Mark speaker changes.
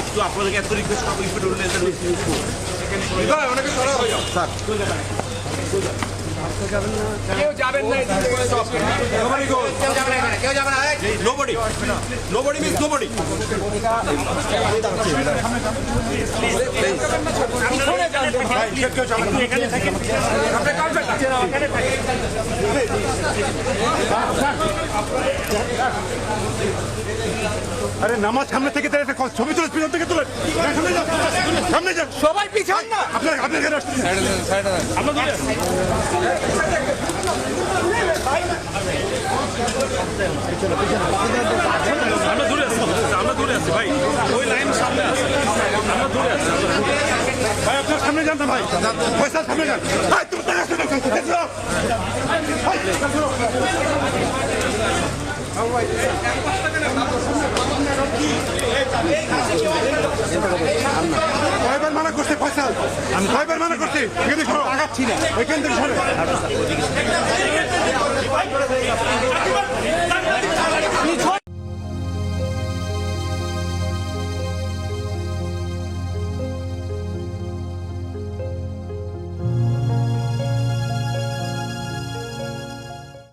Speaker 1: একটু আপনাদেরকে এত রিকোয়েস্ট করবো অনেকে স্যার কেউ যাবেন না nobody means nobody আরে নামাজ সামনে থেকে ছবি তুলে পিছন থেকে তুলে সামনে যান সবাই পিছন না আপনার আমরা দূরে আছি ভাই ওই লাইন সামনে আছে আমরা দূরে আছি ভাই আপনার সামনে যান না ভাই পয়সা সামনে যান ভাই তুমি কয়বার মানা করছে ফয়সাল আমি কয়বার মানা করছি এখানে আগাচ্ছি না এখান থেকে